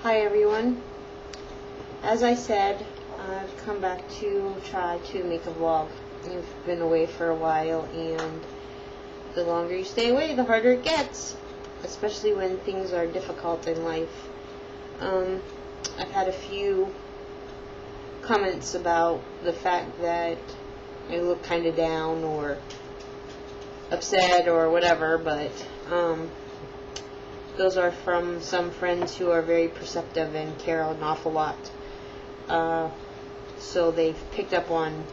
Hi everyone. As I said, I've come back to try to make a vlog. You've been away for a while, and the longer you stay away, the harder it gets, especially when things are difficult in life. I've had a few comments about the fact that I look kind of down or upset or whatever, but those are from some friends who are very perceptive and care an awful lot. So they've picked up on,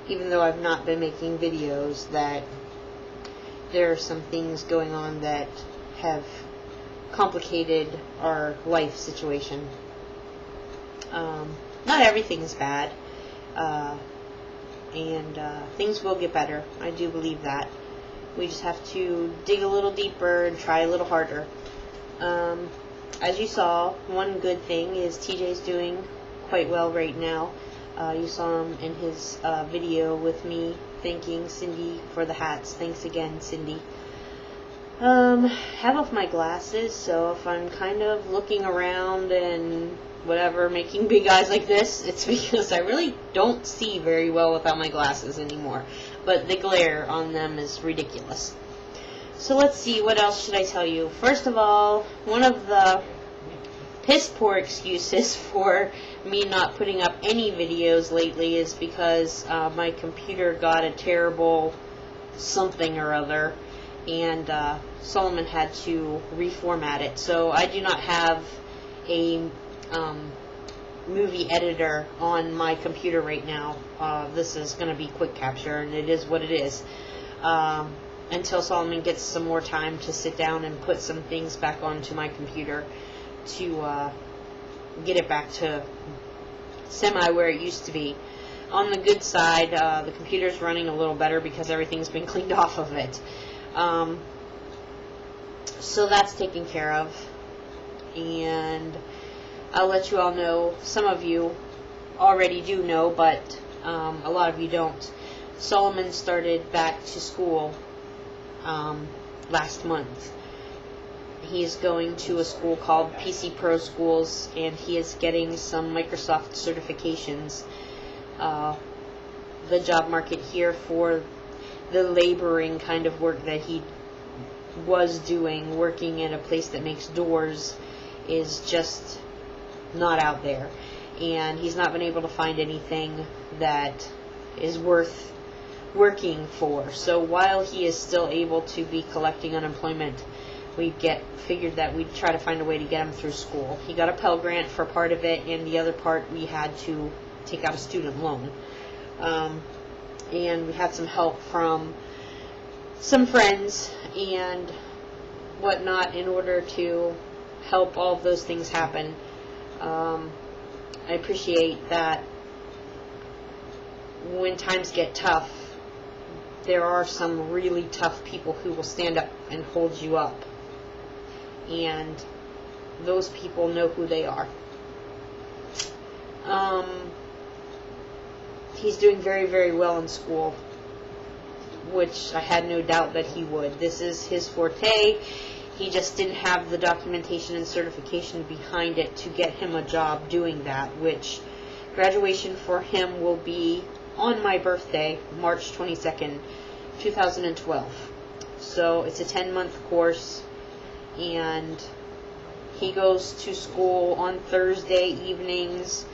even though I've not been making videos, that there are some things going on that have complicated our life situation. Not everything is bad, and things will get better. I do believe that. We just have to dig a little deeper and try a little harder. As you saw, one good thing is TJ's doing quite well right now. You saw him in his video with me thanking Cindy for the hats. Thanks again, Cindy. Have off my glasses, so if I'm kind of looking around and whatever, making big eyes like this, it's because I really don't see very well without my glasses anymore. But the glare on them is ridiculous. So let's see, what else should I tell you? First of all, one of the piss poor excuses for me not putting up any videos lately is because my computer got a terrible something or other, and Solomon had to reformat it. So I do not have a movie editor on my computer right now. This is going to be quick capture, and it is what it is. Until Solomon gets some more time to sit down and put some things back onto my computer to get it back to semi where it used to be. On the good side, the computer's running a little better because everything's been cleaned off of it. So that's taken care of, and I'll let you all know. Some of you already do know, but a lot of you don't. Solomon started back to school last month. He is going to a school called PC Pro Schools, and he is getting some Microsoft certifications. The job market here for the laboring kind of work that he was doing, working in a place that makes doors, is just not out there. And he's not been able to find anything that is worth working for. So while he is still able to be collecting unemployment, we figured that we'd try to find a way to get him through school. He got a Pell Grant for part of it, and the other part we had to take out a student loan. And we had some help from some friends and whatnot in order to help all of those things happen. I appreciate that when times get tough, there are some really tough people who will stand up and hold you up. And those people know who they are. He's doing very, very well in school, which I had no doubt that he would. This is his forte. He just didn't have the documentation and certification behind it to get him a job doing that, which graduation for him will be on my birthday, March 22nd, 2012. So it's a 10-month course, and he goes to school on Thursday evenings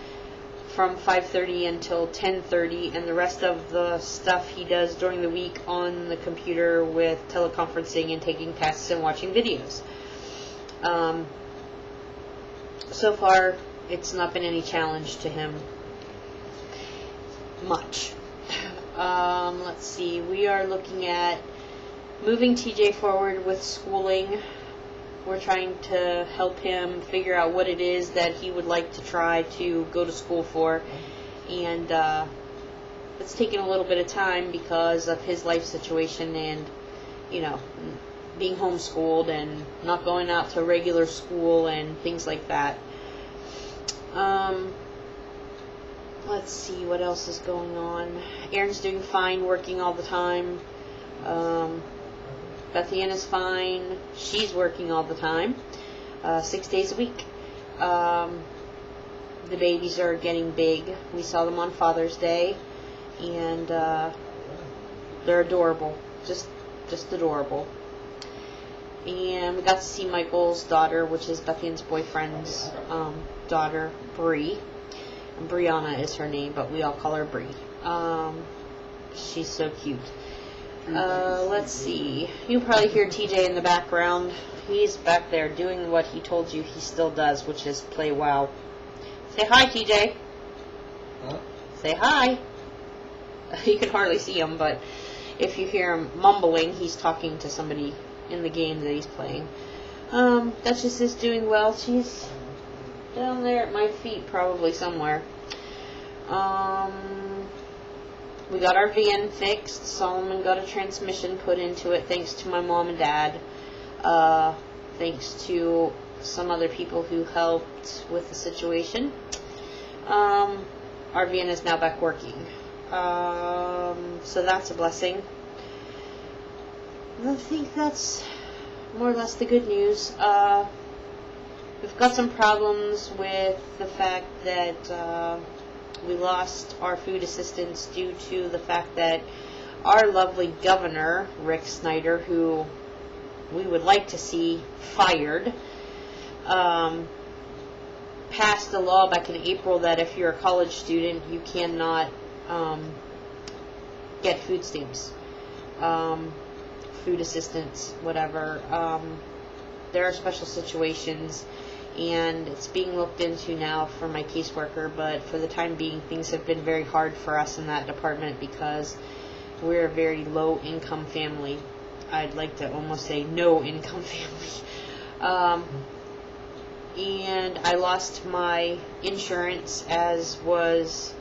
from 5:30 until 10:30, and the rest of the stuff he does during the week on the computer with teleconferencing and taking tests and watching videos. So far, it's not been any challenge to him much. Let's see, we are looking at moving TJ forward with schooling. We're trying to help him figure out what it is that he would like to try to go to school for, and it's taken a little bit of time because of his life situation and, you know, being homeschooled and not going out to regular school and things like that. Let's see what else is going on. Aaron's doing fine, working all the time. Bethany is fine. She's working all the time, 6 days a week. The babies are getting big. We saw them on Father's Day, and they're adorable, just adorable. And we got to see Michael's daughter, which is Bethan's boyfriend's daughter, Bree. And Brianna is her name, but we all call her Bree. She's so cute. Let's see. You probably hear TJ in the background. He's back there doing what he told you he still does, which is play WoW. Say hi, TJ. Huh? Say hi. You can hardly see him, but if you hear him mumbling, he's talking to somebody in the game that he's playing. Duchess is doing well. She's down there at my feet, probably somewhere. We got our van fixed. Solomon got a transmission put into it, thanks to my mom and dad. Thanks to some other people who helped with the situation. Our van is now back working. So that's a blessing. I think that's more or less the good news. We've got some problems with the fact that we lost our food assistance due to the fact that our lovely governor, Rick Snyder, who we would like to see fired, passed a law back in April that if you're a college student, you cannot get food stamps, food assistance, whatever. There are special situations, and it's being looked into now for my caseworker, but for the time being, things have been very hard for us in that department because we're a very low-income family. I'd like to almost say no-income family. And I lost my insurance, as was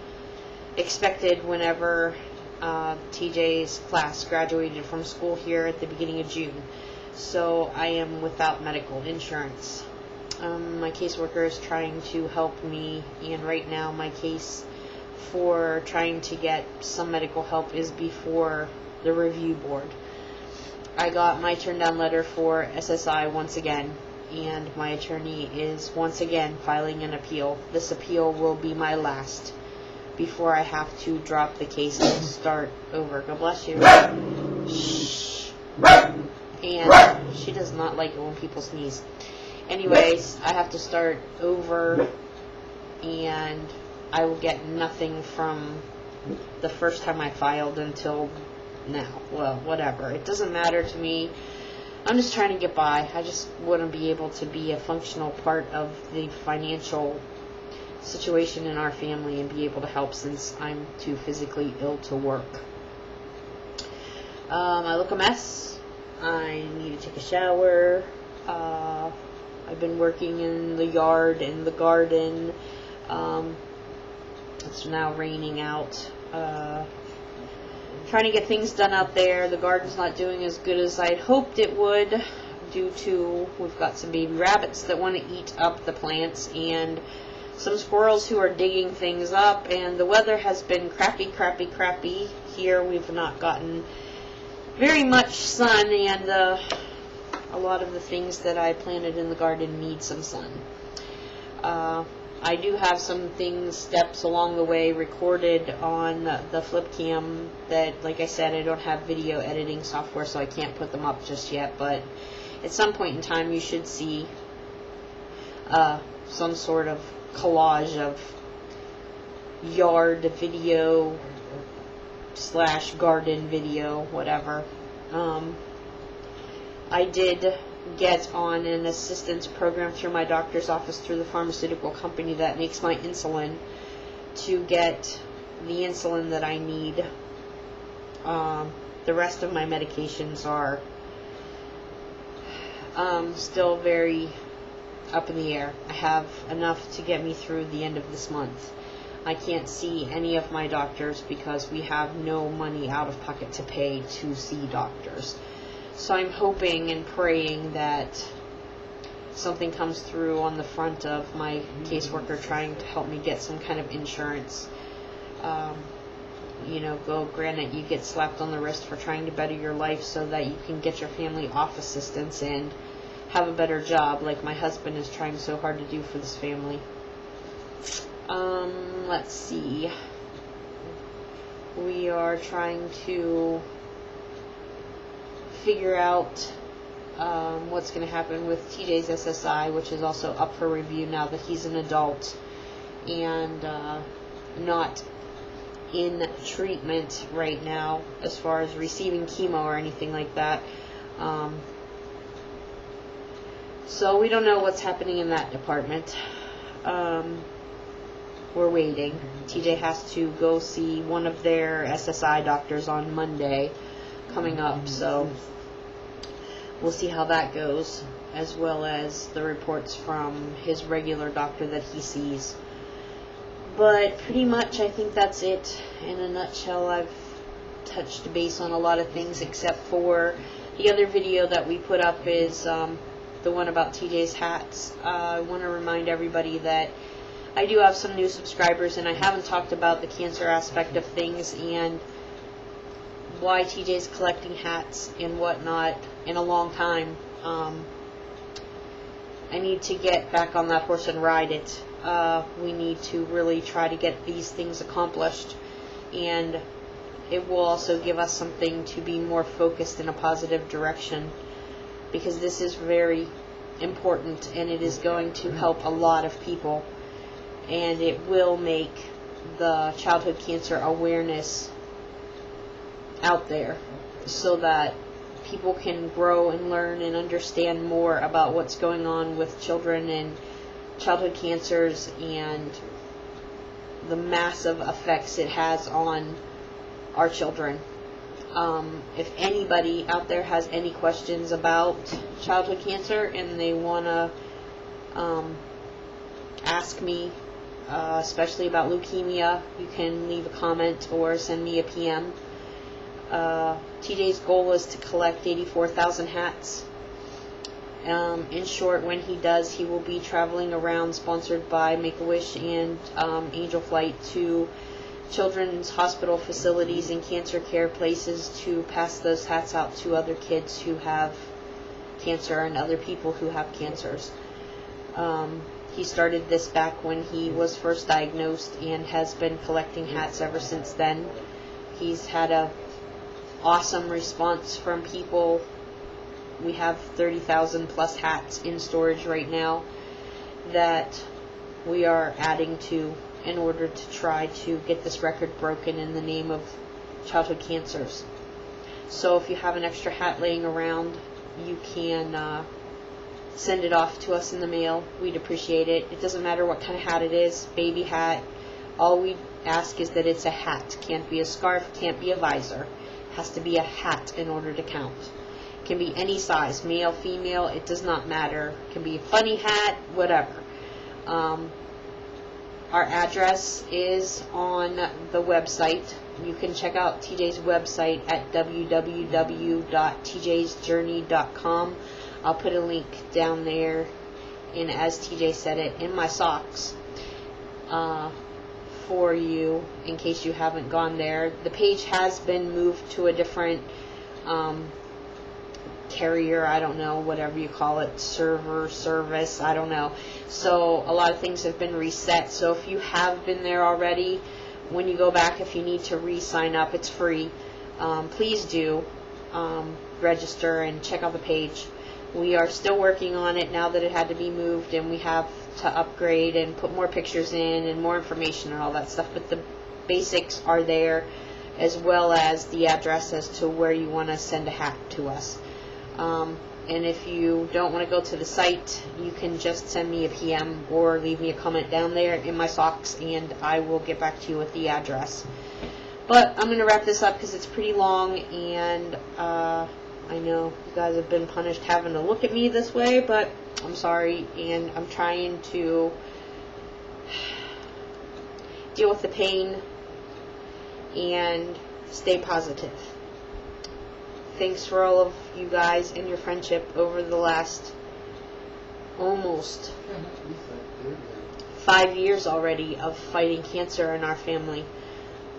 expected whenever TJ's class graduated from school here at the beginning of June. So I am without medical insurance. My caseworker is trying to help me, and right now my case for trying to get some medical help is before the review board. I got my turn down letter for SSI once again, and my attorney is once again filing an appeal. This appeal will be my last before I have to drop the case and start over. God bless you. Shh. And she does not like it when people sneeze. Anyways, I have to start over, and I will get nothing from the first time I filed until now. Well, whatever. It doesn't matter to me. I'm just trying to get by. I just want to be able to be a functional part of the financial situation in our family and be able to help, since I'm too physically ill to work. I look a mess. I need to take a shower. I've been working in the yard and the garden. It's now raining out. Trying to get things done out there. The garden's not doing as good as I'd hoped it would, due to we've got some baby rabbits that want to eat up the plants, and some squirrels who are digging things up, and the weather has been crappy here. We've not gotten very much sun, and a lot of the things that I planted in the garden need some sun. I do have some steps along the way recorded on the flip cam that, like I said, I don't have video editing software, so I can't put them up just yet, but at some point in time you should see some sort of collage of yard video / garden video, whatever. I did get on an assistance program through my doctor's office through the pharmaceutical company that makes my insulin, to get the insulin that I need. The rest of my medications are still very up in the air. I have enough to get me through the end of this month. I can't see any of my doctors because we have no money out of pocket to pay to see doctors. So I'm hoping and praying that something comes through on the front of my caseworker trying to help me get some kind of insurance. Granted, you get slapped on the wrist for trying to better your life so that you can get your family off assistance and have a better job like my husband is trying so hard to do for this family. Let's see. We are trying to figure out what's going to happen with TJ's SSI, which is also up for review now that he's an adult and not in treatment right now as far as receiving chemo or anything like that. So we don't know what's happening in that department. We're waiting. TJ has to go see one of their SSI doctors on Monday coming up, so we'll see how that goes, as well as the reports from his regular doctor that he sees. But pretty much I think that's it. In a nutshell, I've touched base on a lot of things, except for the other video that we put up is the one about TJ's hats. I want to remind everybody that I do have some new subscribers, and I haven't talked about the cancer aspect of things and why TJ's collecting hats and whatnot in a long time. I need to get back on that horse and ride it. We need to really try to get these things accomplished, and it will also give us something to be more focused in a positive direction, because this is very important and it is going to help a lot of people, and it will make the childhood cancer awareness out there so that people can grow and learn and understand more about what's going on with children and childhood cancers and the massive effects it has on our children. If anybody out there has any questions about childhood cancer and they want to ask me, especially about leukemia, you can leave a comment or send me a PM. TJ's goal is to collect 84,000 hats. In short, when he does, he will be traveling around, sponsored by Make-A-Wish and Angel Flight, to children's hospital facilities and cancer care places to pass those hats out to other kids who have cancer and other people who have cancers. He started this back when he was first diagnosed and has been collecting hats ever since then. He's had a awesome response from people. We have 30,000 plus hats in storage right now that we are adding to in order to try to get this record broken in the name of childhood cancers. So if you have an extra hat laying around, you can send it off to us in the mail. We'd appreciate it. It doesn't matter what kind of hat it is, baby hat. All we ask is that it's a hat. Can't be a scarf, can't be a visor. It has to be a hat in order to count. It can be any size, male, female, it does not matter. It can be a funny hat, whatever. Our address is on the website. You can check out TJ's website at www.tjsjourney.com. I'll put a link down there, and as TJ said it, in my socks for you in case you haven't gone there. The page has been moved to a different carrier, I don't know, whatever you call it, server, service, I don't know. So a lot of things have been reset. So if you have been there already, when you go back, if you need to re-sign up, it's free. Please do register and check out the page. We are still working on it now that it had to be moved, and we have to upgrade and put more pictures in and more information and all that stuff, but the basics are there, as well as the address as to where you want to send a hat to us. And if you don't want to go to the site, you can just send me a PM or leave me a comment down there in my socks, and I will get back to you with the address. But I'm going to wrap this up because it's pretty long, and I know you guys have been punished having to look at me this way, but I'm sorry, and I'm trying to deal with the pain and stay positive. Thanks for all of you guys and your friendship over the last almost 5 years already of fighting cancer in our family.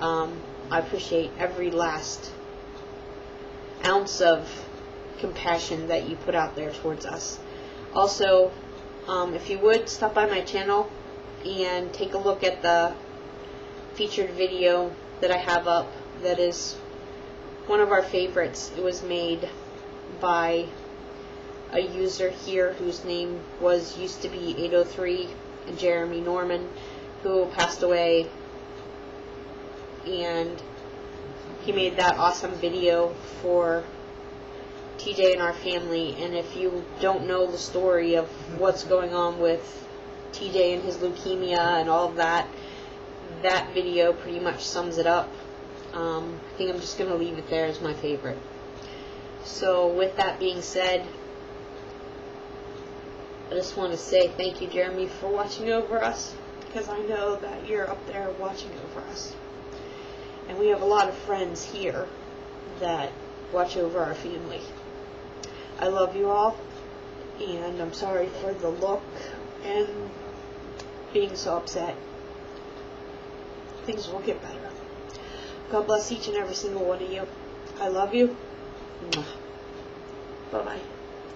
I appreciate every last ounce of compassion that you put out there towards us. Also, if you would, stop by my channel and take a look at the featured video that I have up. That is one of our favorites. It was made by a user here whose name used to be 803, Jeremy Norman, who passed away, and he made that awesome video for TJ and our family. And if you don't know the story of what's going on with TJ and his leukemia and all of that, that video pretty much sums it up. I think I'm just going to leave it there as my favorite. So with that being said, I just want to say thank you, Jeremy, for watching over us, because I know that you're up there watching over us. And we have a lot of friends here that watch over our family. I love you all, and I'm sorry for the look and being so upset. Things will get better. God bless each and every single one of you. I love you. Bye-bye.